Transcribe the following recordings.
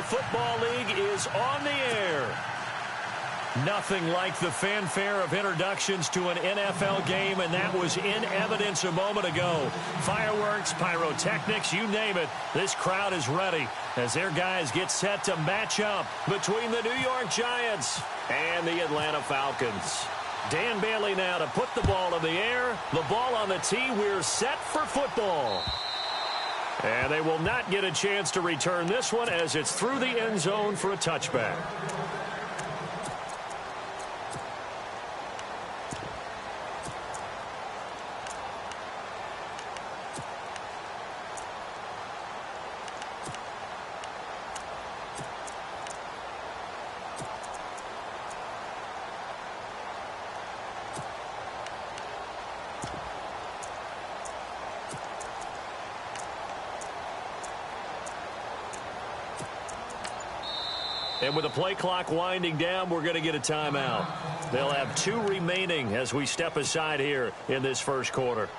National Football League is on the air. Nothing like the fanfare of introductions to an NFL game, and that was in evidence a moment ago. Fireworks, pyrotechnics, you name it. This crowd is ready as their guys get set to match up between the New York Giants and the Atlanta Falcons. Dan Bailey now to put the ball in the air. The ball on the tee. We're set for football. And they will not get a chance to return this one as it's through the end zone for a touchback. And with the play clock winding down, we're going to get a timeout. They'll have 2 remaining as we step aside here in this first quarter.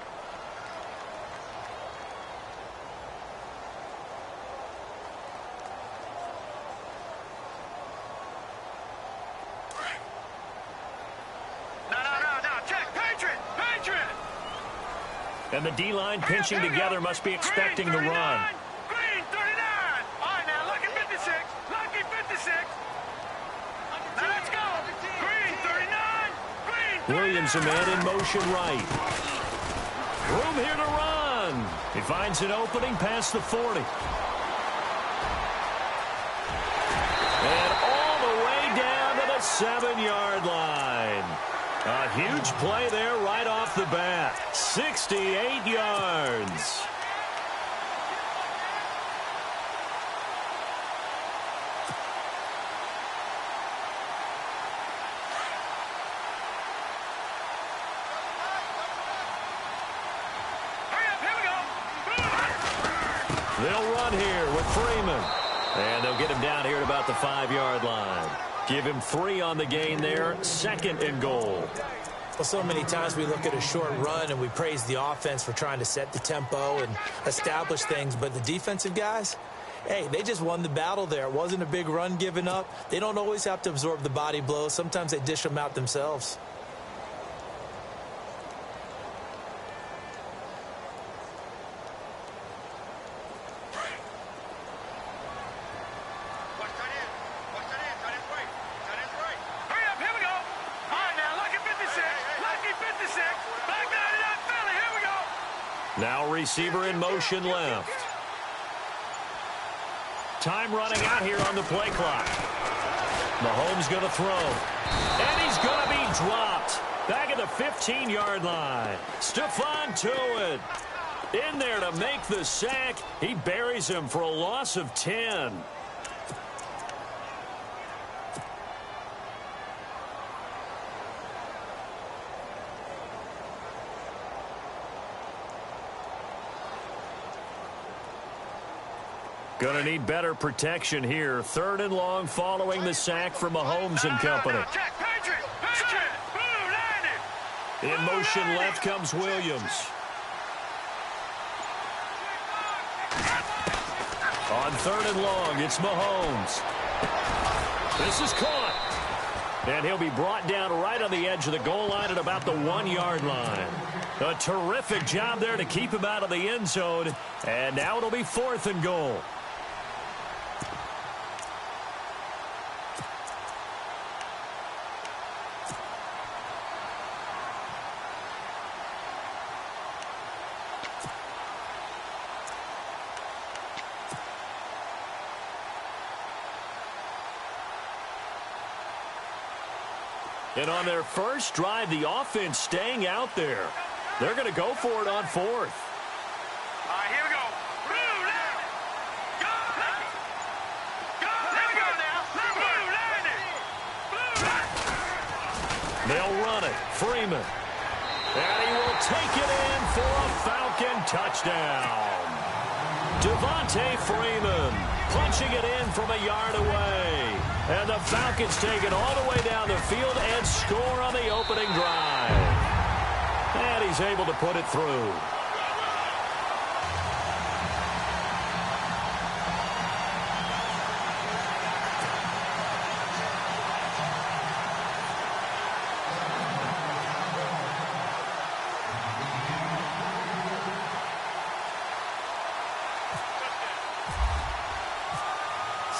No. Check. Patriot. And the D-line pinching together must be expecting the run. Williams, a man in motion right. Room here to run. He finds an opening past the 40. And all the way down to the 7-yard line. A huge play there right off the bat. 68 yards. They'll run here with Freeman. And they'll get him down here at about the 5-yard line. Give him 3 on the gain there. 2nd and goal. Well, so many times we look at a short run and we praise the offense for trying to set the tempo and establish things. But the defensive guys, hey, they just won the battle there. It wasn't a big run given up. They don't always have to absorb the body blows. Sometimes they dish them out themselves. Now receiver in motion left. Time running out here on the play clock. Mahomes going to throw. And he's going to be dropped. Back at the 15-yard line. Stephon Tuitt in there to make the sack. He buries him for a loss of 10. Going to need better protection here. 3rd and long following the sack from Mahomes and company. In motion left comes Williams. On 3rd and long, it's Mahomes. This is caught. And he'll be brought down right on the edge of the goal line at about the 1-yard line. A terrific job there to keep him out of the end zone. And now it'll be 4th and goal. And on their first drive, the offense staying out there. They're going to go for it on 4th. All right, here we go. They'll run it. Freeman. And he will take it in for a Falcon touchdown. Devontae Freeman punching it in from a yard away. And the Falcons take it all the way down the field and score on the opening drive. And he's able to put it through.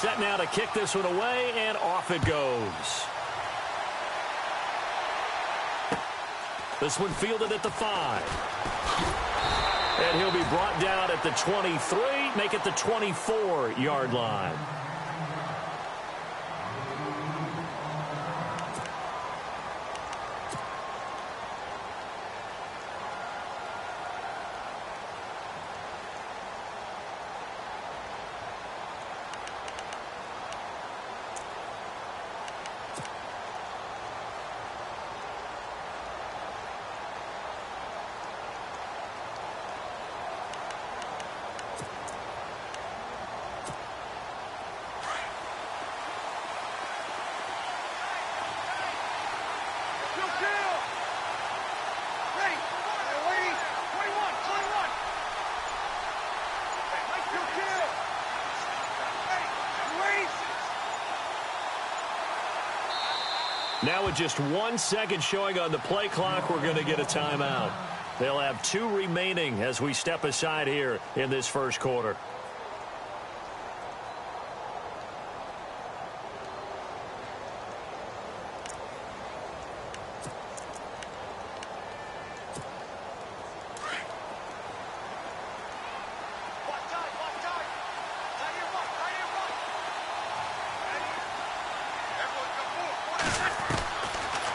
Set now to kick this one away, and off it goes. This one fielded at the 5. And he'll be brought down at the 23, make it the 24-yard line. Now with just 1 second showing on the play clock, we're going to get a timeout. They'll have 2 remaining as we step aside here in this first quarter.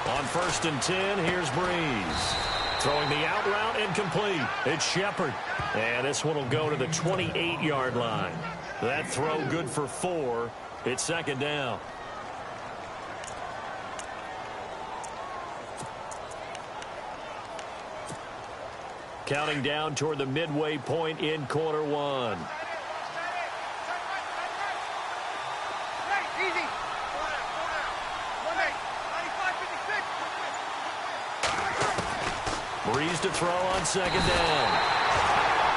On 1st and 10, here's Breeze. Throwing the out route incomplete. It's Shepard. And this one will go to the 28-yard line. That throw good for 4. It's 2nd down. Counting down toward the midway point in quarter 1. Breeze to throw on 2nd down.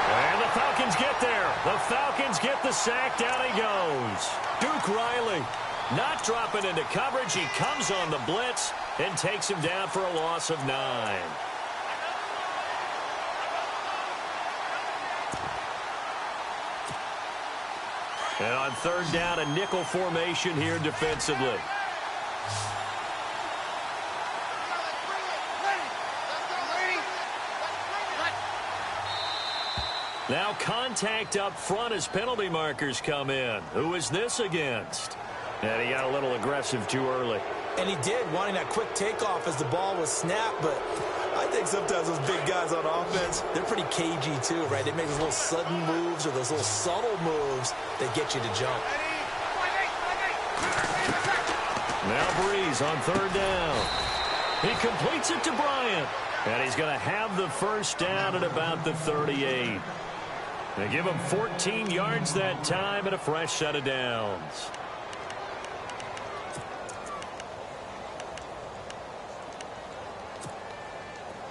And the Falcons get there. The Falcons get the sack. Down he goes. Duke Riley not dropping into coverage. He comes on the blitz and takes him down for a loss of 9. And on 3rd down, a nickel formation here defensively. Now contact up front as penalty markers come in. Who is this against? And he got a little aggressive too early. And he did, wanting that quick takeoff as the ball was snapped. But I think sometimes those big guys on offense, they're pretty cagey too, right? They make those little sudden moves or those little subtle moves that get you to jump. Now Breeze on 3rd down. He completes it to Bryant. And he's going to have the first down at about the 38. They give him 14 yards that time and a fresh set of downs.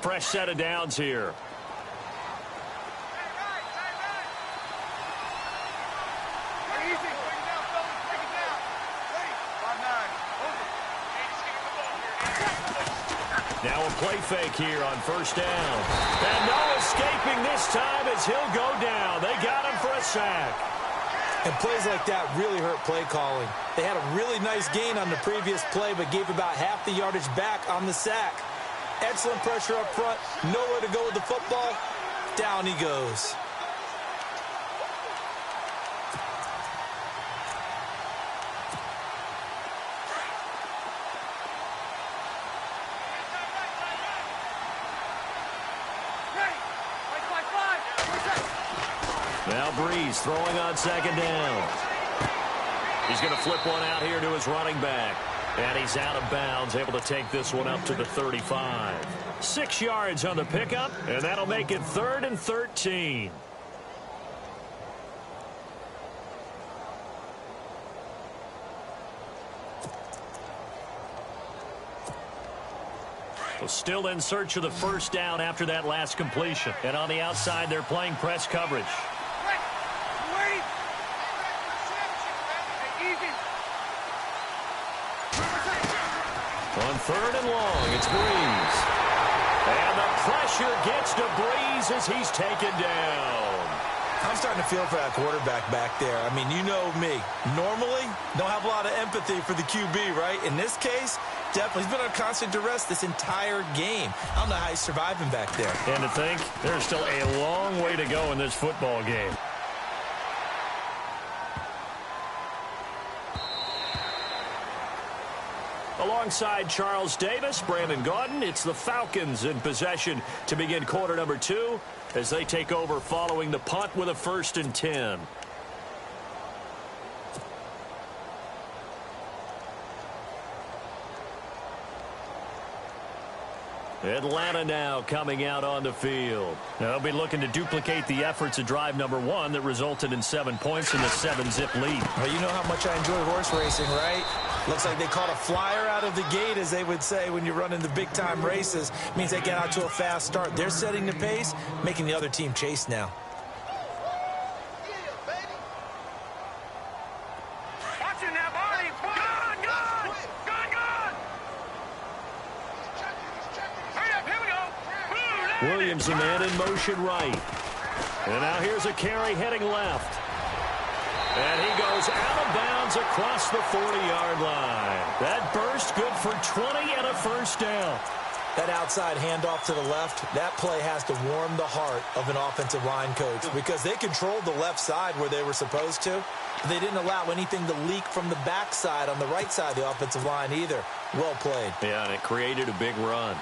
Fresh set of downs here. Now a play fake here on 1st down. And no escaping this time as he'll go down. They got him for a sack. And plays like that really hurt play calling. They had a really nice gain on the previous play, but gave about half the yardage back on the sack. Excellent pressure up front. Nowhere to go with the football. Down he goes. Now Breeze throwing on 2nd down. He's going to flip one out here to his running back. And he's out of bounds, able to take this one up to the 35. 6 yards on the pickup, and that'll make it 3rd and 13. Well, still in search of the first down after that last completion. And on the outside, they're playing press coverage. On 3rd and long, it's Breeze. And the pressure gets to Breeze as he's taken down. I'm starting to feel for that quarterback back there. I mean, you know me. Normally, don't have a lot of empathy for the QB, right? In this case, definitely. He's been on constant duress this entire game. I don't know how he's surviving back there. And to think, there's still a long way to go in this football game. Alongside Charles Davis, Brandon Gaudin, it's the Falcons in possession to begin quarter number 2 as they take over following the punt with a 1st and 10. Atlanta now coming out on the field. They'll be looking to duplicate the efforts of drive number 1 that resulted in 7 points in the 7-zip lead. Well, you know how much I enjoy horse racing, right? Looks like they caught a flyer out of the gate, as they would say when you're running the big-time races. Means they get out to a fast start. They're setting the pace, making the other team chase now. Watching that body. Gone, gone, gone, gone. Hurry up, here we go. Williams, a man in motion right. And now here's a carry heading left. And he goes out of bounds across the 40-yard line. That burst good for 20 and a 1st down. That outside handoff to the left, that play has to warm the heart of an offensive line coach because they controlled the left side where they were supposed to. But they didn't allow anything to leak from the backside on the right side of the offensive line either. Well played. Yeah, and it created a big run.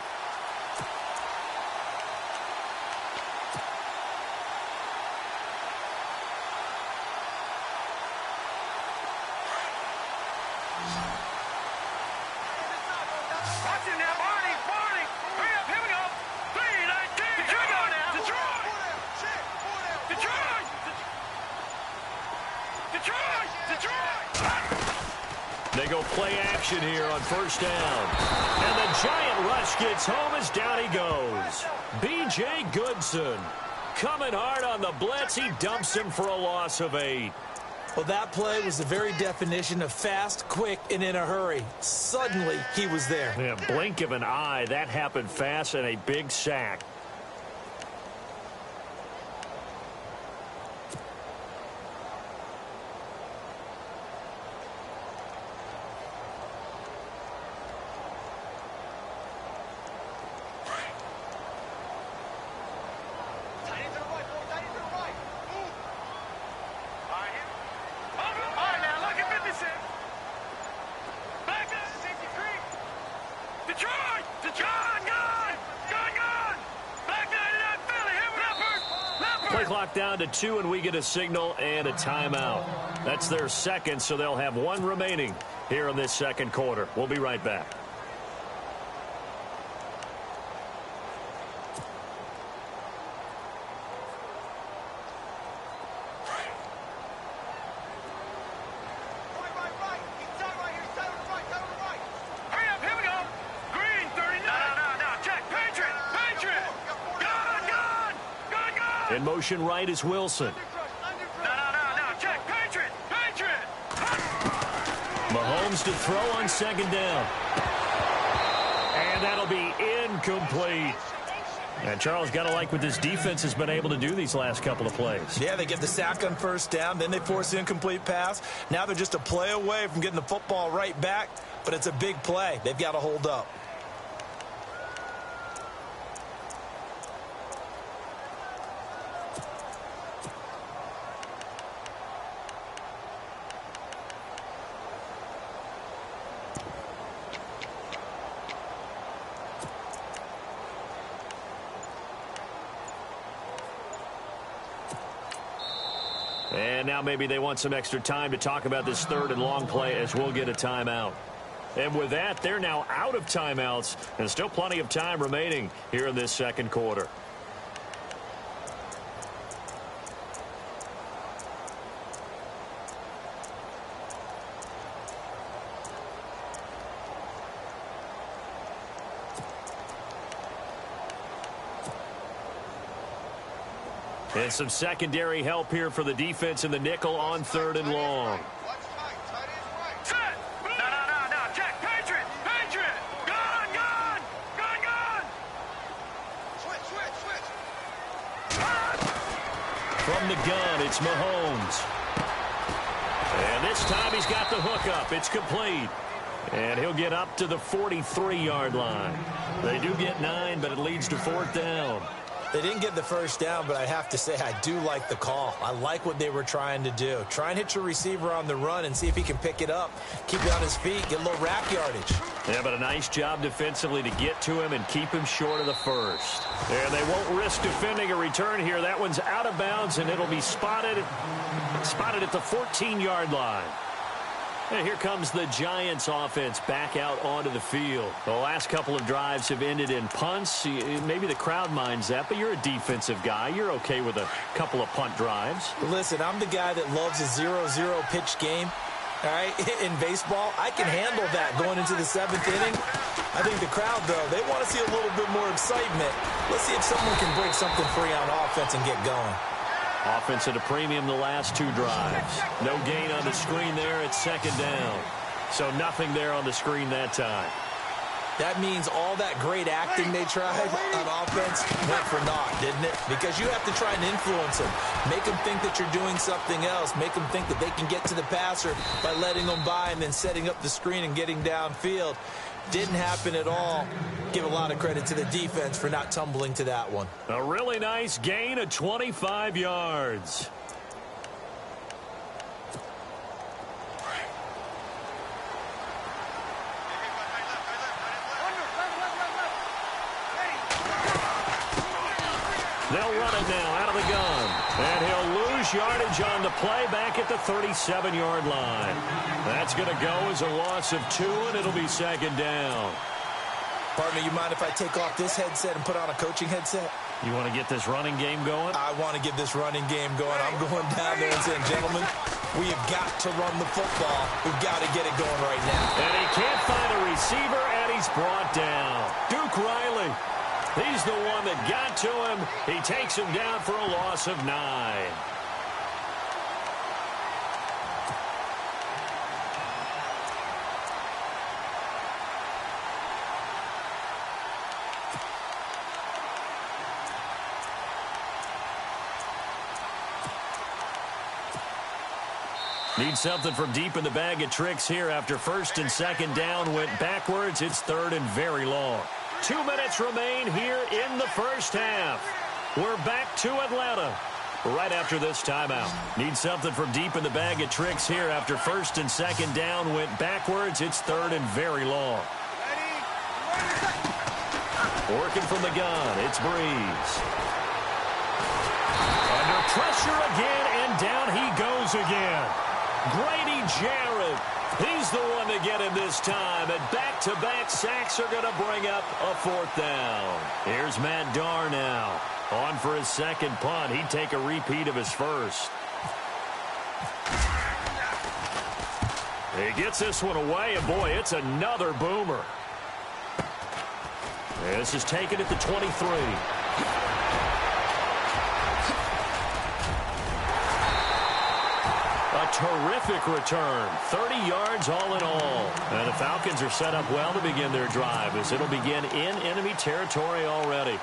Watching that body. Hurry up, here we go. 3-19. Detroit. They go play action here on 1st down. And the giant rush gets home as down he goes. B.J. Goodson coming hard on the blitz. He dumps him for a loss of 8. Well, that play was the very definition of fast, quick, and in a hurry. Suddenly, he was there. Yeah, blink of an eye. That happened fast and a big sack. Play clock down to 2, and we get a signal and a timeout. That's their 2nd, so they'll have 1 remaining here in this 2nd quarter. We'll be right back. In motion right is Wilson. No. Check. Patriot. Mahomes to throw on 2nd down. And that'll be incomplete. And Charles, got to like what this defense has been able to do these last couple of plays. Yeah, they get the sack on 1st down, then they force the incomplete pass. Now they're just a play away from getting the football right back, but it's a big play. They've got to hold up. And now maybe they want some extra time to talk about this 3rd and long play as we'll get a timeout. And with that, they're now out of timeouts and still plenty of time remaining here in this 2nd quarter. And some secondary help here for the defense in the nickel on 3rd and long. Set. No. Check. Patriot. Gone. From From the gun, it's Mahomes. And this time he's got the hook up. It's complete. And he'll get up to the 43-yard line. They do get 9, but it leads to 4th down. They didn't get the first down, but I have to say I do like the call. I like what they were trying to do. Try and hit your receiver on the run and see if he can pick it up. Keep it on his feet, get a little rack yardage. Yeah, but a nice job defensively to get to him and keep him short of the first. And they won't risk defending a return here. That one's out of bounds, and it'll be spotted at the 14-yard line. And here comes the Giants offense back out onto the field. The last couple of drives have ended in punts. Maybe the crowd minds that, but you're a defensive guy. You're okay with a couple of punt drives. Listen, I'm the guy that loves a 0-0 pitch game. All right, in baseball, I can handle that going into the 7th inning. I think the crowd, though, they want to see a little bit more excitement. Let's see if someone can break something free on offense and get going. Offense at a premium the last 2 drives. No gain on the screen there. It's 2nd down. So nothing there on the screen that time. That means all that great acting they tried on offense went for naught, didn't it? Because you have to try and influence them. Make them think that you're doing something else. Make them think that they can get to the passer by letting them by and then setting up the screen and getting downfield. Didn't happen at all. Give a lot of credit to the defense for not tumbling to that one. A really nice gain of 25 yards. They'll run it now out of the gun. And he'll lose yardage on the play back at the 37-yard line. That's going to go as a loss of 2, and it'll be 2nd down. Partner, you mind if I take off this headset and put on a coaching headset? You want to get this running game going? I want to get this running game going. I'm going down there and saying, gentlemen, we have got to run the football. We've got to get it going right now. And he can't find a receiver, and he's brought down. Duke Riley. He's the one that got to him. He takes him down for a loss of 9. Need something from deep in the bag of tricks here after 1st and 2nd down went backwards. It's 3rd and very long. 2 minutes remain here in the first half. We're back to Atlanta right after this timeout. Need something from deep in the bag of tricks here after 1st and 2nd down went backwards. It's 3rd and very long. Working from the gun, it's Breeze. Under pressure again, and down he goes again. Grady Jarrett. He's the one to get him this time, and back-to-back sacks are going to bring up a 4th down. Here's Matt Darr now. On for his 2nd punt. He'd take a repeat of his first. He gets this one away, and boy, it's another boomer. This is taken at the 23. Terrific return. 30 yards all in all. And the Falcons are set up well to begin their drive as it'll begin in enemy territory already.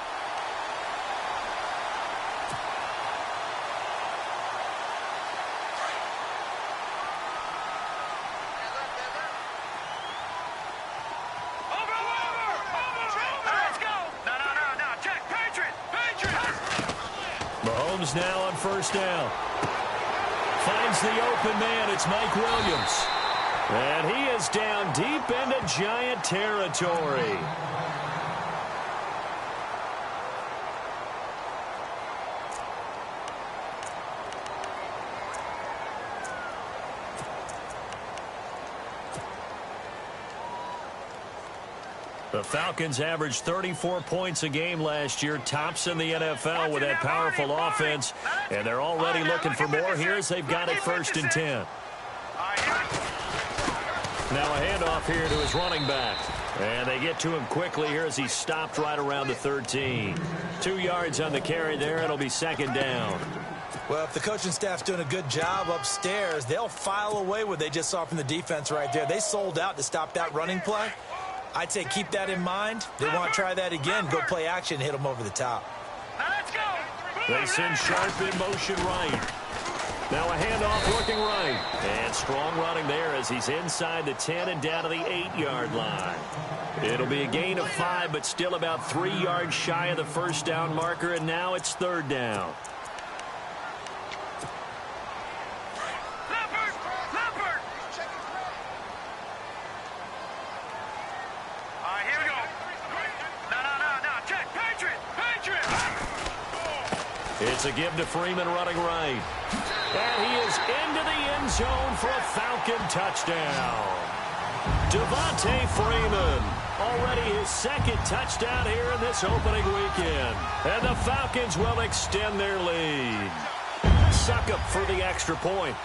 Let's go. No. Check. Patriot. Mahomes now on 1st down. Finds the open man. It's Mike Williams. And he is down deep into Giant territory. The Falcons averaged 34 points a game last year, tops in the NFL with that powerful offense, and they're already looking for more here as they've got it 1st and 10. Now a handoff here to his running back, and they get to him quickly here as he's stopped right around the 13. 2 yards on the carry there. It'll be 2nd down. Well, if the coaching staff's doing a good job upstairs, they'll file away what they just saw from the defense right there. They sold out to stop that running play. I'd say keep that in mind. They want to try that again. Go play action, hit them over the top. Now let's go. They send Sharp in motion right. Now a handoff looking right. And strong running there as he's inside the 10 and down to the 8-yard line. It'll be a gain of 5, but still about 3 yards shy of the first down marker, and now it's 3rd down. It's a give to Freeman running right. And he is into the end zone for a Falcon touchdown. Devontae Freeman, already his 2nd touchdown here in this opening weekend. And the Falcons will extend their lead. Succop for the extra point.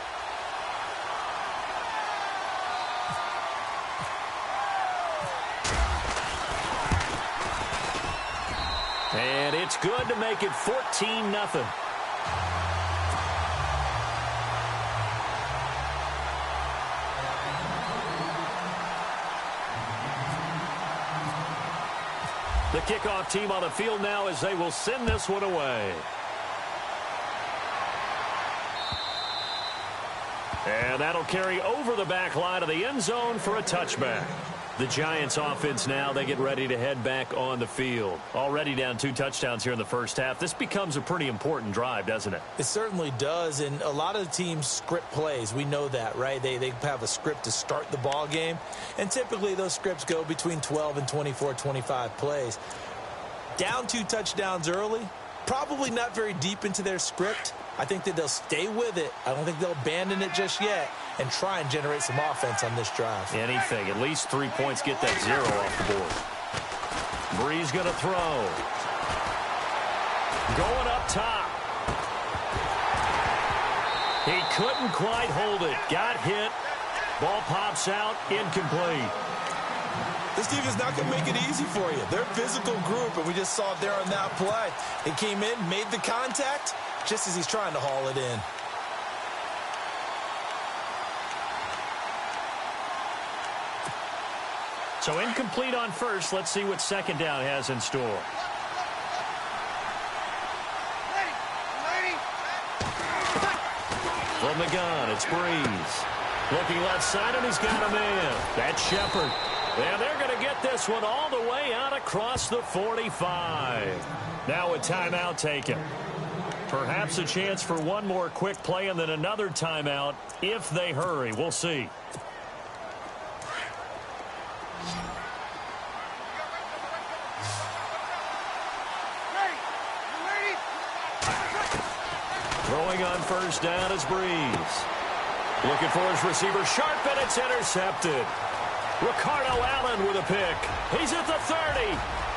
And it's good to make it 14-0. The kickoff team on the field now as they will send this one away. And that'll carry over the back line of the end zone for a touchback. The Giants offense now, they get ready to head back on the field. Already down 2 touchdowns here in the first half. This becomes a pretty important drive, doesn't it? It certainly does, and a lot of the teams script plays. We know that, right? They have a script to start the ball game, and typically those scripts go between 12 and 24, 25 plays. Down 2 touchdowns early, probably not very deep into their script. I think that they'll stay with it. I don't think they'll abandon it just yet and try and generate some offense on this drive. Anything. At least 3 points, get that 0 off the board. Breeze going to throw. Going up top. He couldn't quite hold it. Got hit. Ball pops out. Incomplete. This team is not going to make it easy for you. They're a physical group, and we just saw it there on that play. He came in, made the contact, just as he's trying to haul it in. So incomplete on first. Let's see what 2nd down has in store. From the gun, it's Breeze. Looking left side, and he's got a man. That's Shepard. And they're going to get this one all the way out across the 45. Now a timeout taken. Perhaps a chance for one more quick play and then another timeout if they hurry. We'll see. Throwing on first down is Breeze. Looking for his receiver, Sharp, and it's intercepted. Ricardo Allen with a pick. He's at the 30,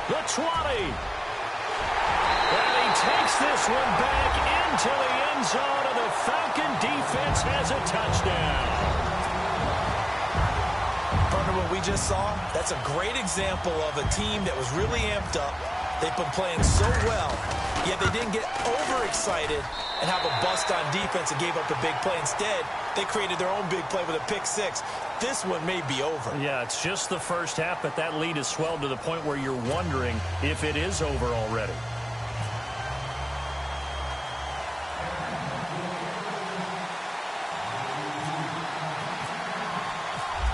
the 20. And he takes this one back into the end zone, and the Falcon defense has a touchdown. Partner, what we just saw, that's a great example of a team that was really amped up. They've been playing so well, yet they didn't get overexcited and have a bust on defense and gave up a big play. Instead, they created their own big play with a pick 6. This one may be over. Yeah, it's just the first half, but that lead has swelled to the point where you're wondering if it is over already.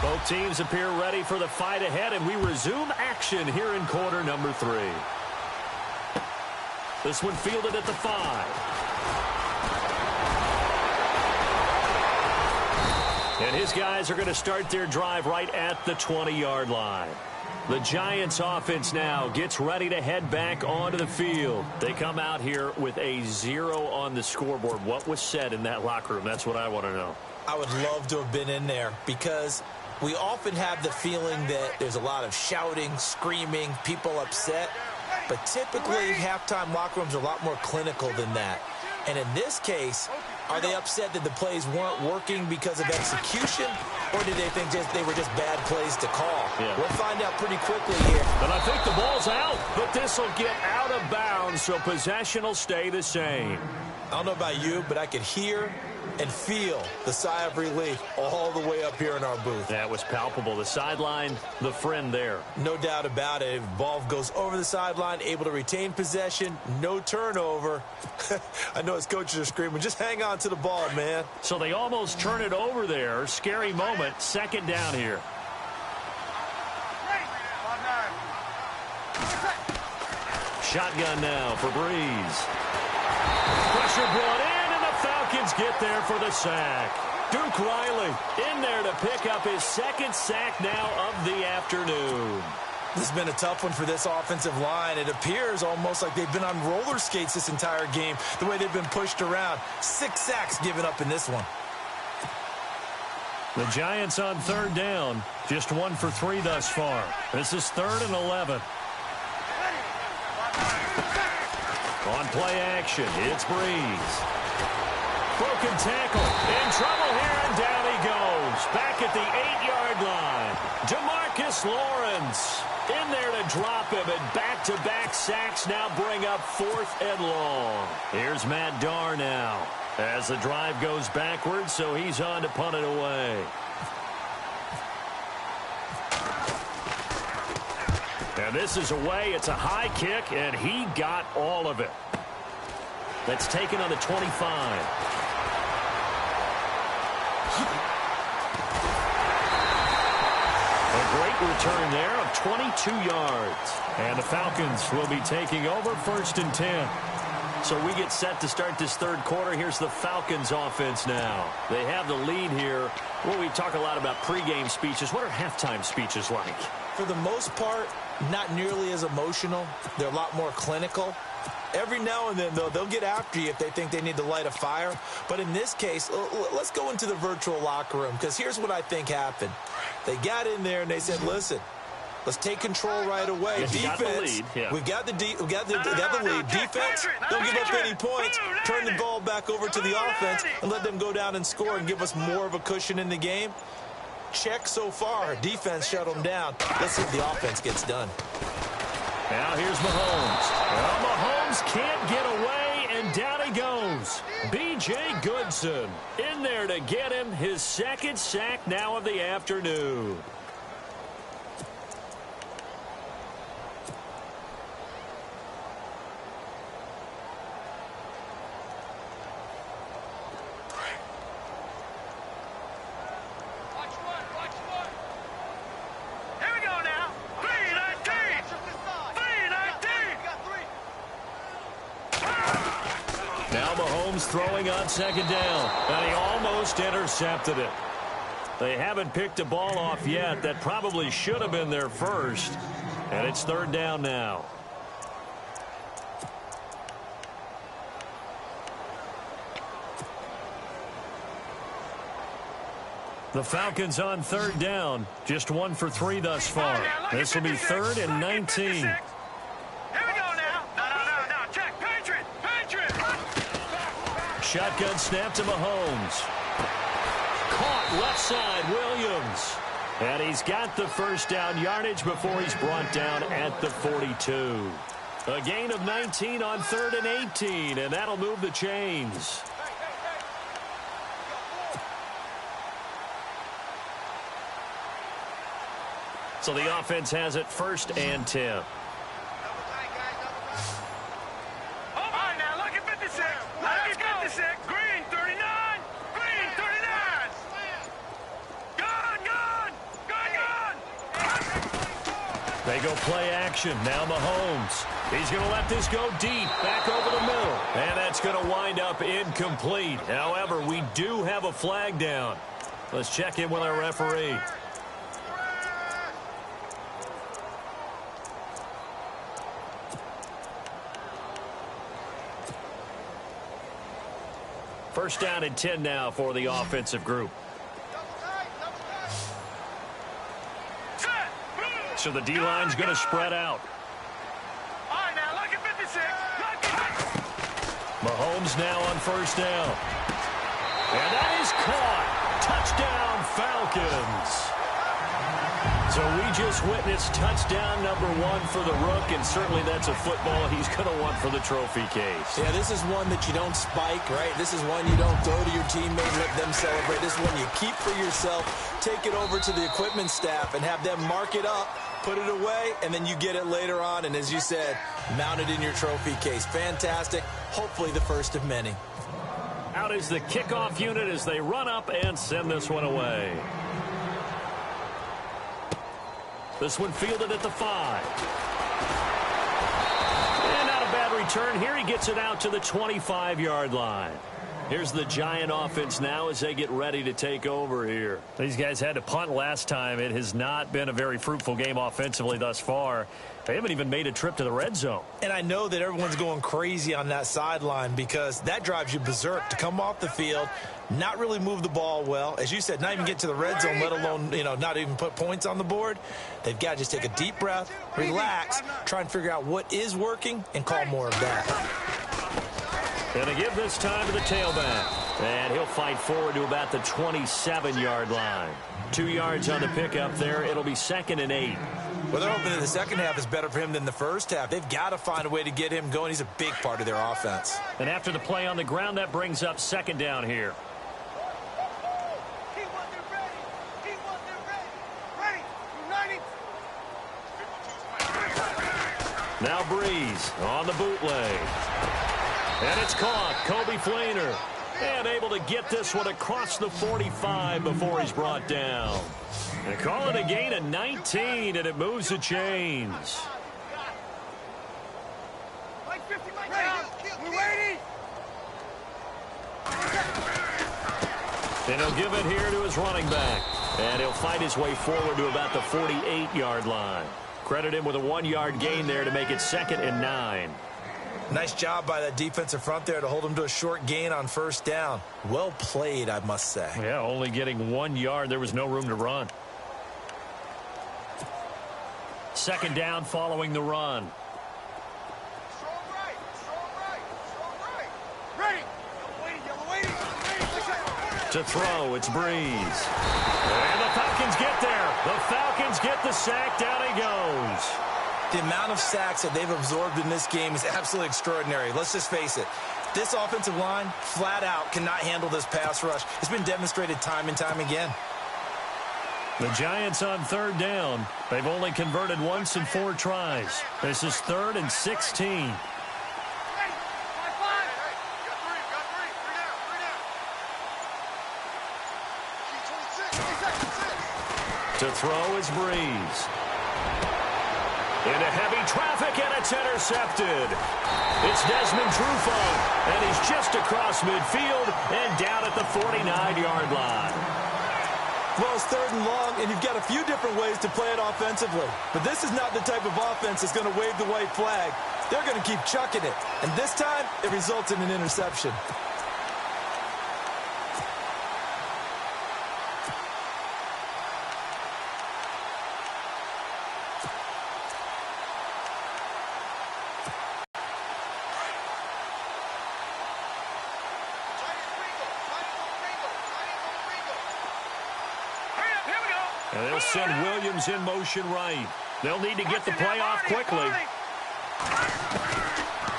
Both teams appear ready for the fight ahead, and we resume action here in quarter number 3. This one fielded at the 5. And his guys are going to start their drive right at the 20-yard line. The Giants offense now gets ready to head back onto the field. They come out here with a 0 on the scoreboard. What was said in that locker room? That's what I want to know. I would love to have been in there because we often have the feeling that there's a lot of shouting, screaming, people upset. But typically, halftime locker rooms are a lot more clinical than that. And in this case, are they upset that the plays weren't working because of execution, or did they think they were just bad plays to call? Yeah. We'll find out pretty quickly here. But I think the ball's out, but this will get out of bounds, so possession will stay the same. I don't know about you, but I could hear and feel the sigh of relief all the way up here in our booth. That was palpable. The sideline, the friend there. No doubt about it. Ball goes over the sideline, able to retain possession, no turnover. I know his coaches are screaming, just hang on to the ball, man. So they almost turn it over there. Scary moment. Second down here. Shotgun now for Breeze. Pressure brought in, and the Falcons get there for the sack. Duke Riley in there to pick up his second sack now of the afternoon. This has been a tough one for this offensive line. It appears almost like they've been on roller skates this entire game, the way they've been pushed around. 6 sacks given up in this one. The Giants on third down, just 1 for 3 thus far. This is 3rd and 11. On play action, it's Breeze. Broken tackle, in trouble here, and down he goes. Back at the 8-yard line. DeMarcus Lawrence in there to drop him, and back-to-back sacks now bring up 4th and long. Here's Matt Darr now as the drive goes backwards, so he's on to punt it away. And this is away. It's a high kick, and he got all of it. That's taken on the 25. A great return there of 22 yards. And the Falcons will be taking over 1st and 10. So we get set to start this third quarter. Here's the Falcons offense now. They have the lead here. Well, we talk a lot about pregame speeches. What are halftime speeches like? For the most part, not nearly as emotional. They're a lot more clinical. Every now and then, though, they'll get after you if they think they need to light a fire. But in this case, let's go into the virtual locker room, because here's what I think happened. They got in there and they said, listen, let's take control right away. Defense, we've got the lead. Defense, don't give up any points. Turn the ball back over to the offense and let them go down and score and give us more of a cushion in the game. Check so far. Defense shut them down. Let's see if the offense gets done. Now here's Mahomes. Well, Mahomes can't get away, and down he goes. B.J. Goodson in there to get him his second sack now of the afternoon. Throwing on second down, and he almost intercepted it. They haven't picked a ball off yet. That probably should have been their first, and it's 3rd down now. The Falcons on 3rd down, just 1 for 3 thus far. This will be 3rd and 19. Shotgun snap to Mahomes. Caught left side, Williams. And he's got the first down yardage before he's brought down at the 42. A gain of 19 on 3rd and 18, and that'll move the chains. So the offense has it 1st and 10. They go play action. Now Mahomes. He's going to let this go deep. Back over the middle. And that's going to wind up incomplete. However, we do have a flag down. Let's check in with our referee. First down and 10 now for the offensive group. So the D-line's going to spread out. All right, now look at 56. Mahomes now on 1st down. And that is caught. Touchdown, Falcons. So we just witnessed touchdown number 1 for the Rook, and certainly that's a football he's going to want for the trophy case. Yeah, this is one that you don't spike, right? This is one you don't throw to your teammate, let them celebrate. This is one you keep for yourself, take it over to the equipment staff, and have them mark it up, put it away, and then you get it later on, and as you said, mount it in your trophy case. Fantastic. Hopefully the first of many. Out is the kickoff unit as they run up and send this one away. This one fielded at the 5. And not a bad return here. He gets it out to the 25-yard line. Here's the Giant offense now as they get ready to take over here. These guys had to punt last time. It has not been a very fruitful game offensively thus far. They haven't even made a trip to the red zone. And I know that everyone's going crazy on that sideline because that drives you berserk to come off the field, not really move the ball well. As you said, not even get to the red zone, let alone, not even put points on the board. They've got to just take a deep breath, relax, try and figure out what is working, and call more of that. Going to give this time to the tailback. And he'll fight forward to about the 27-yard line. 2 yards on the pickup there. It'll be 2nd and 8. Well, they're hoping that the second half is better for him than the first half. They've got to find a way to get him going. He's a big part of their offense. And after the play on the ground, that brings up 2nd down here. Now Breeze on the bootleg. And it's caught. Kobe Flainer. And able to get this one across the 45 before he's brought down. They call it a gain of 19, and it moves the chains. And he'll give it here to his running back. And he'll fight his way forward to about the 48-yard line. Credit him with a 1-yard gain there to make it 2nd and 9. Nice job by that defensive front there to hold him to a short gain on first down. Well played, I must say. Yeah, only getting 1 yard. There was no room to run. 2nd down following the run. To throw, it's Breeze. And the Falcons get there. The Falcons get the sack. Down he goes. The amount of sacks that they've absorbed in this game is absolutely extraordinary. Let's just face it. This offensive line, flat out, cannot handle this pass rush. It's been demonstrated time and time again. The Giants on 3rd down. They've only converted once in 4 tries. This is 3rd and 16. To throw is Breeze. Into heavy traffic, and it's intercepted. It's Desmond Trufant, and he's just across midfield and down at the 49-yard line. Well, it's 3rd and long, and you've got a few different ways to play it offensively. But this is not the type of offense that's going to wave the white flag. They're going to keep chucking it. And this time, it results in an interception. And they'll send Williams in motion right. They'll need to get the play off quickly.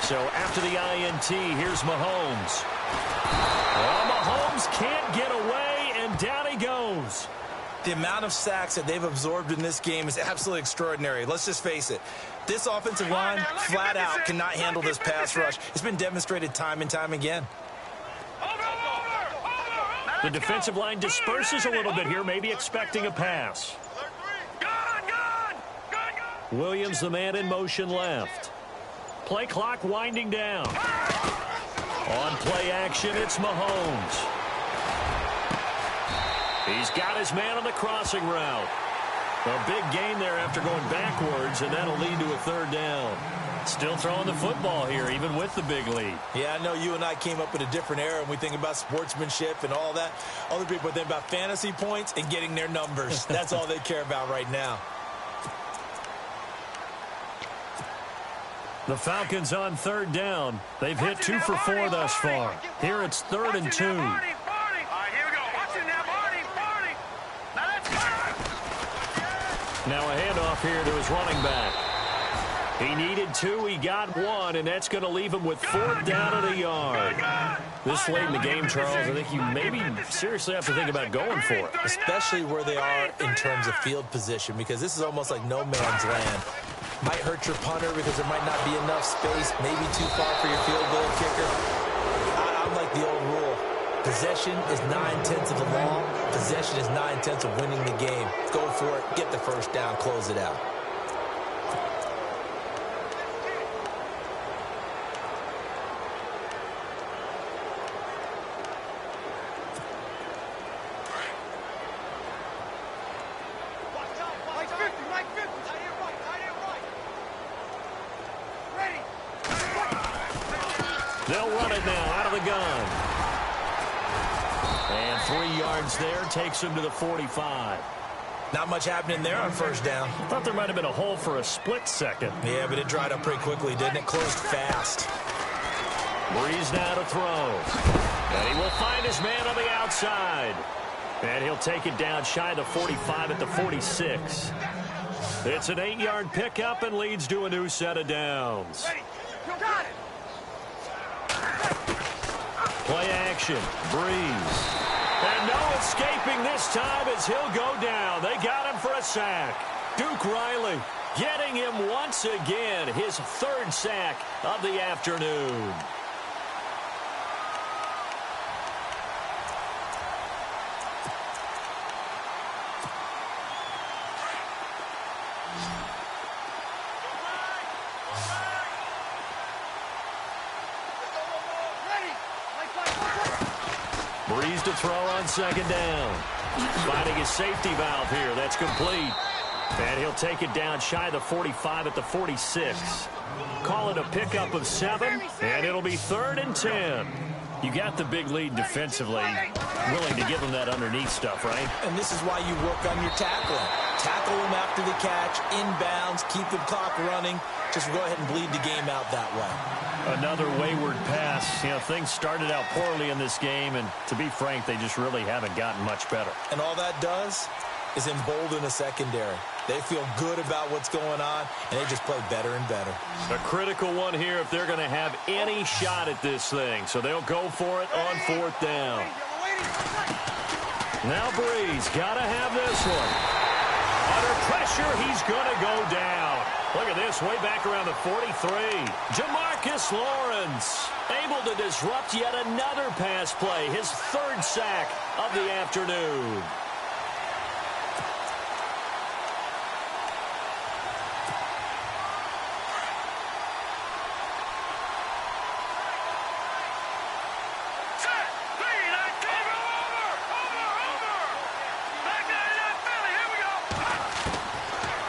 So after the INT, here's Mahomes. Well, Mahomes can't get away, and down he goes. The amount of sacks that they've absorbed in this game is absolutely extraordinary. Let's just face it. This offensive line, flat out, cannot handle this pass rush. It's been demonstrated time and time again. The defensive line disperses a little bit here, maybe expecting a pass. Williams, the man in motion left. Play clock winding down. On play action, it's Mahomes. He's got his man on the crossing route. A big gain there after going backwards, and that'll lead to a 3rd down. Still throwing the football here, even with the big lead. Yeah, I know you and I came up in a different era, and we think about sportsmanship and all that. Other people think about fantasy points and getting their numbers. That's all they care about right now. The Falcons on 3rd down. They've hit 2 for 4 thus far. Here it's 3rd and 2. Now a handoff here to his running back. He needed 2, he got 1, and that's going to leave him with 4th down at a yard. This late in the game, Charles, I think you maybe seriously have to think about going for it. Especially where they are in terms of field position, because this is almost like no man's land. Might hurt your punter because there might not be enough space, maybe too far for your field goal kicker. I'm like the old rule. Possession is 9/10 of the law. Possession is 9/10 of winning the game. Go for it, get the first down, close it out. They'll run it now out of the gun. And 3 yards there takes him to the 45. Not much happening there on first down. Thought there might have been a hole for a split second. Yeah, but it dried up pretty quickly, didn't it? Closed fast. Breeze now to throw. And he will find his man on the outside. And he'll take it down shy of the 45 at the 46. It's an 8-yard pickup and leads to a new set of downs. Got it. Play action. Breeze. And no escaping this time as he'll go down. They got him for a sack. Duke Riley getting him once again. His 3rd sack of the afternoon. Breeze to throw on 2nd down. Finding his safety valve here. That's complete. And he'll take it down shy of the 45 at the 46. Call it a pickup of 7, and it'll be 3rd and 10. You got the big lead defensively. Willing to give them that underneath stuff, right? And this is why you work on your tackling. Tackle them after the catch, inbounds, keep the clock running. Just go ahead and bleed the game out that way. Another wayward pass. You know, things started out poorly in this game, and to be frank, they just really haven't gotten much better. And all that does is embolden a secondary. They feel good about what's going on, and they just play better and better. A critical one here if they're going to have any shot at this thing. So they'll go for it on 4th down. Now Breeze got to have this one. Under pressure, he's going to go down. Look at this, way back around the 43. Jamarcus Lawrence able to disrupt yet another pass play. His 3rd sack of the afternoon.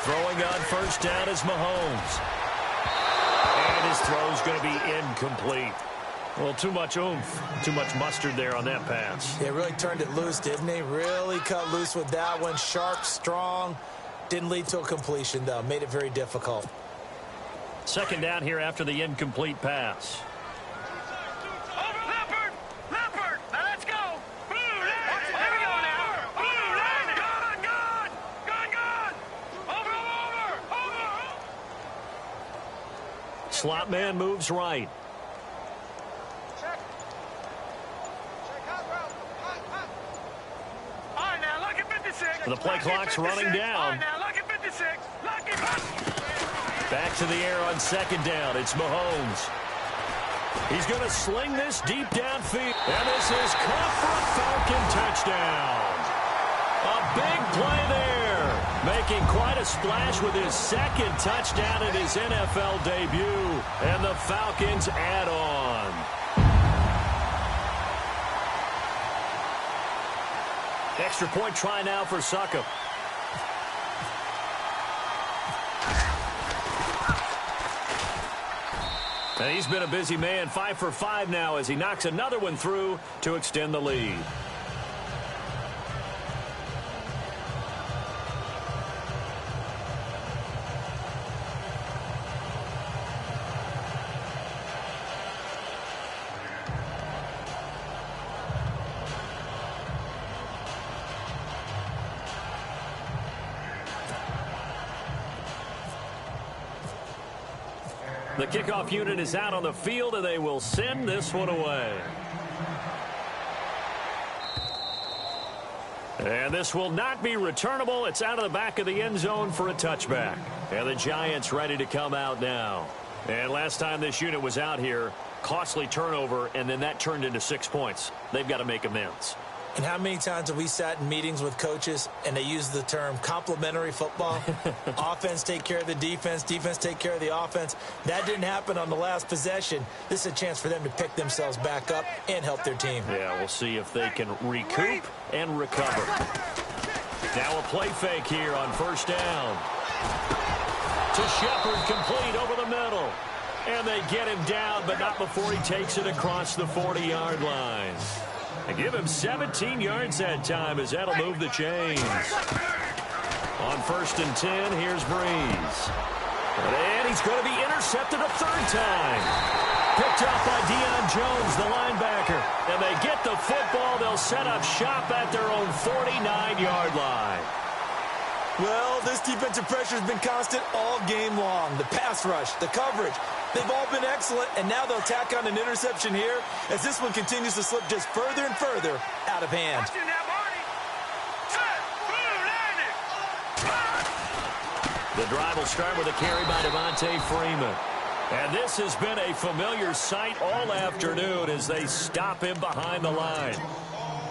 Throwing on 1st down is Mahomes. And his throw's going to be incomplete. Well, too much oomph, too much mustard there on that pass. They really turned it loose, didn't they? Really cut loose with that one. Sharp, strong. Didn't lead to a completion, though. Made it very difficult. 2nd down here after the incomplete pass. Slot man moves right. Check. All right, now look at 56. The play clock's running down. All right, now look at 56. Back to the air on 2nd down. It's Mahomes. He's going to sling this deep downfield. And this is caught for a Falcon touchdown. A big play there. Making quite a splash with his 2nd touchdown in his NFL debut. And the Falcons add on. Extra point try now for Succop. And he's been a busy man, 5 for 5 now as he knocks another one through to extend the lead. The kickoff unit is out on the field, and they will send this one away. And this will not be returnable. It's out of the back of the end zone for a touchback. And the Giants ready to come out now. And last time this unit was out here, costly turnover, and then that turned into 6 points. They've got to make amends. And how many times have we sat in meetings with coaches and they use the term complementary football? Offense take care of the defense, defense take care of the offense. That didn't happen on the last possession. This is a chance for them to pick themselves back up and help their team. Yeah, we'll see if they can recoup and recover. Now a play fake here on first down. To Shepard, complete over the middle. And they get him down, but not before he takes it across the 40-yard line. They give him 17 yards that time as that'll move the chains. On first and 10, here's Breeze. And he's going to be intercepted a third time. Picked up by Deion Jones, the linebacker. And they get the football. They'll set up shop at their own 49-yard line. Well, this defensive pressure has been constant all game long. The pass rush, the coverage, they've all been excellent, and now they'll tack on an interception here as this one continues to slip just further and further out of hand. The drive will start with a carry by Devontae Freeman. And this has been a familiar sight all afternoon as they stop him behind the line.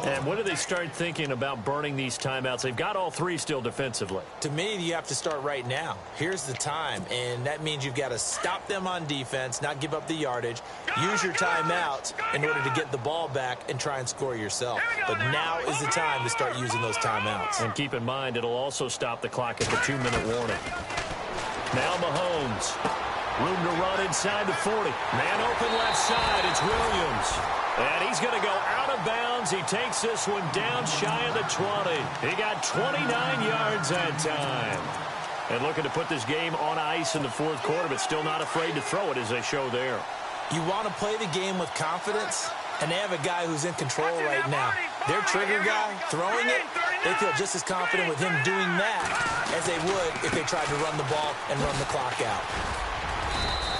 And when do they start thinking about burning these timeouts? They've got all three still defensively. To me, you have to start right now. Here's the time, and that means you've got to stop them on defense, not give up the yardage, use your timeouts in order to get the ball back and try and score yourself. But now is the time to start using those timeouts. And keep in mind, it'll also stop the clock at the 2-minute warning. Now Mahomes. Room to run inside the 40. Man open left side. It's Williams. And he's going to go out of bounds. He takes this one down shy of the 20. He got 29 yards that time. And looking to put this game on ice in the fourth quarter, but still not afraid to throw it as they show there. You want to play the game with confidence, and they have a guy who's in control right now. Their trigger guy, throwing it, they feel just as confident with him doing that as they would if they tried to run the ball and run the clock out.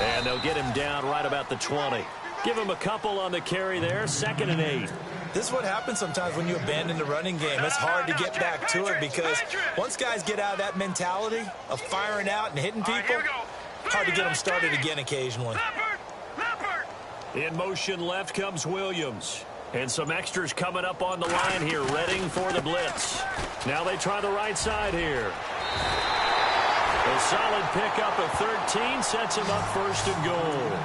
And they'll get him down right about the 20. Give him a couple on the carry there, 2nd and 8. This is what happens sometimes when you abandon the running game. It's hard to get back to it because once guys get out of that mentality of firing out and hitting people, hard to get them started again occasionally. In motion left comes Williams. And some extras coming up on the line here, readying for the blitz. Now they try the right side here. A solid pickup of 13 sets him up 1st and goal.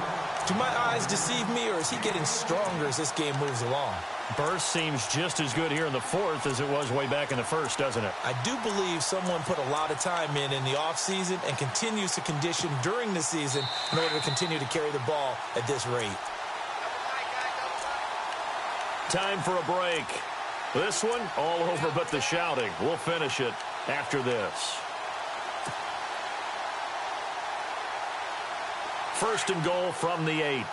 Do my eyes deceive me, or is he getting stronger as this game moves along? Burst seems just as good here in the fourth as it was way back in the first, doesn't it? I do believe someone put a lot of time in the offseason and continues to condition during the season in order to continue to carry the ball at this rate. Time for a break. This one, all over but the shouting. We'll finish it after this. 1st and goal from the 8. Here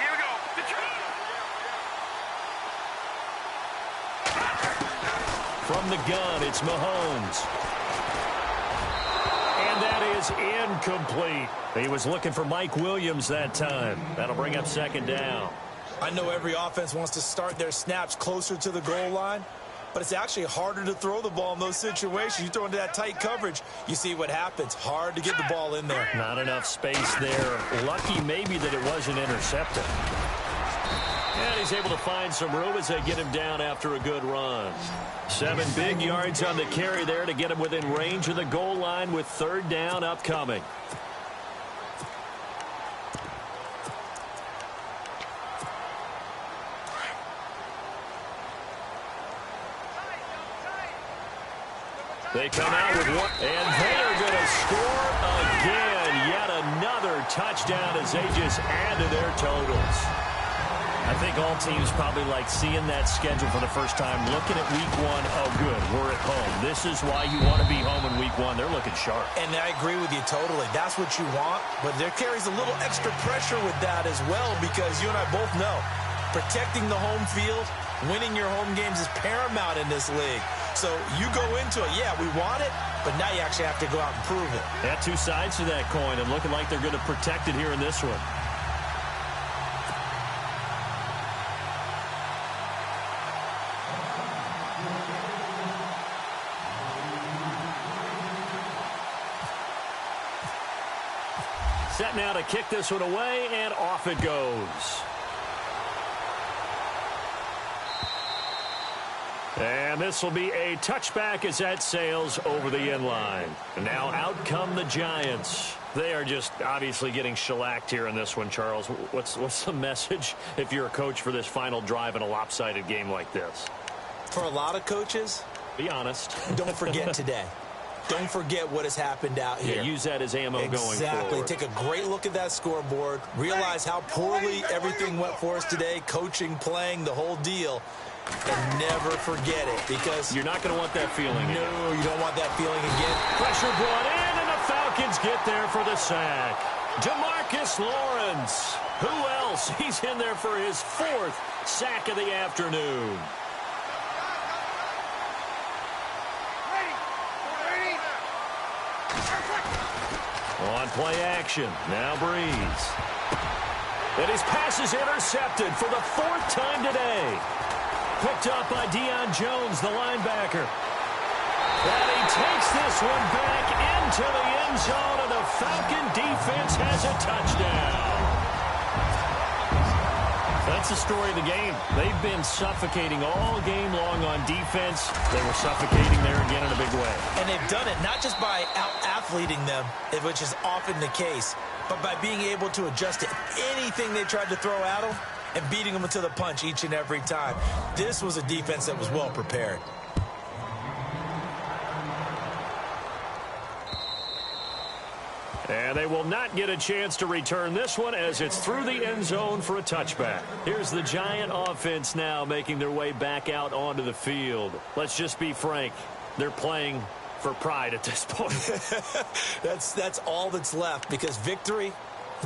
we go. From the gun, it's Mahomes. And that is incomplete. He was looking for Mike Williams that time. That'll bring up 2nd down. I know every offense wants to start their snaps closer to the goal line, but it's actually harder to throw the ball in those situations. You throw into that tight coverage, you see what happens. Hard to get the ball in there. Not enough space there. Lucky maybe that it wasn't intercepted. And he's able to find some room as they get him down after a good run. 7 big yards on the carry there to get him within range of the goal line with 3rd down upcoming. They come out with one, and they are going to score again. Yet another touchdown as they just add to their totals. I think all teams probably like seeing that schedule for the first time, looking at week 1. Oh, good, we're at home. This is why you want to be home in week 1. They're looking sharp. And I agree with you totally. That's what you want, but there carries a little extra pressure with that as well because you and I both know protecting the home field, winning your home games is paramount in this league. So you go into it, yeah, we want it, but now you actually have to go out and prove it. Yeah, two sides to that coin, and looking like they're going to protect it here in this one. Set now to kick this one away, and off it goes. And this will be a touchback as that sails over the end line. And now out come the Giants. They are just obviously getting shellacked here in this one, Charles. What's the message if you're a coach for this final drive in a lopsided game like this? For a lot of coaches, be honest. Don't forget today. Don't forget what has happened out here. Yeah, use that as ammo going forward. Exactly. Take a great look at that scoreboard. Realize how poorly everything went for us today. Coaching, playing, the whole deal. And never forget it, because you're not going to want that feeling again. No, you don't want that feeling again. Pressure brought in, and the Falcons get there for the sack. DeMarcus Lawrence. Who else? He's in there for his 4th sack of the afternoon. On play action, now Breeze. And his pass is intercepted for the 4th time today. Picked up by Deion Jones, the linebacker. And he takes this one back into the end zone, and the Falcon defense has a touchdown. That's the story of the game. They've been suffocating all game long on defense. They were suffocating there again in a big way. And they've done it not just by out-athleting them, which is often the case, but by being able to adjust to anything they tried to throw at them and beating them to the punch each and every time. This was a defense that was well prepared. And they will not get a chance to return this one as it's through the end zone for a touchback. Here's the Giant offense now making their way back out onto the field. Let's just be frank. They're playing for pride at this point. That's all that's left, because victory,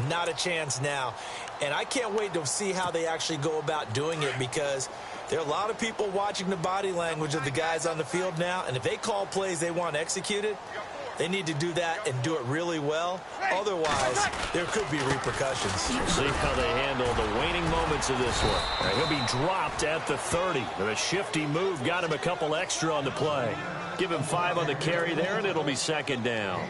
not a chance now. And I can't wait to see how they actually go about doing it, because there are a lot of people watching the body language of the guys on the field now, and if they call plays they want executed, they need to do that and do it really well. Otherwise, there could be repercussions. See how they handle the waning moments of this one. He'll be dropped at the 30. The shifty move got him a couple extra on the play. Give him 5 on the carry there, and it'll be 2nd down.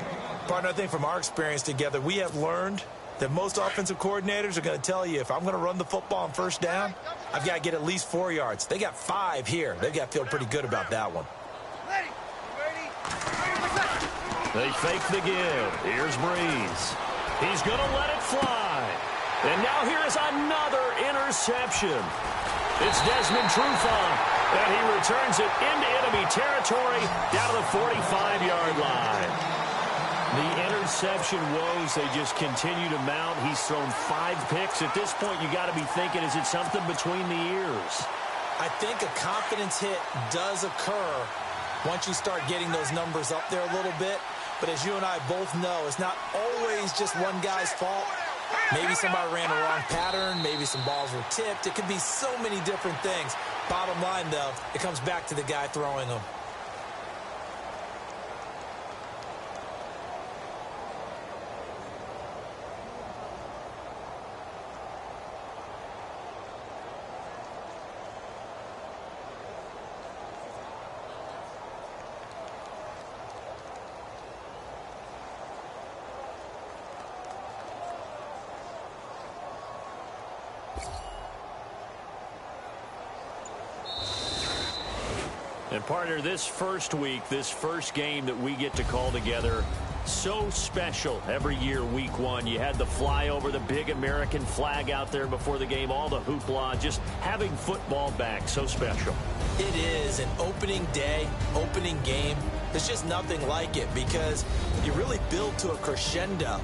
Partner, I think from our experience together, we have learned that most offensive coordinators are going to tell you, if I'm going to run the football on 1st down, I've got to get at least 4 yards. They got 5 here. They've got to feel pretty good about that one. They fake the give. Here's Breeze. He's going to let it fly. And now here is another interception. It's Desmond Trufant, and he returns it into enemy territory down to the 45-yard line. The interception woes, they just continue to mount. He's thrown 5 picks. At this point, you got to be thinking, is it something between the ears? I think a confidence hit does occur once you start getting those numbers up there a little bit. But as you and I both know, it's not always just one guy's fault. Maybe somebody ran a wrong pattern. Maybe some balls were tipped. It could be so many different things. Bottom line, though, it comes back to the guy throwing them. And, partner, this first week, this first game that we get to call together, so special every year, week 1. You had the flyover, the big American flag out there before the game, all the hoopla, just having football back, so special. It is an opening day, opening game. There's just nothing like it, because you really build to a crescendo.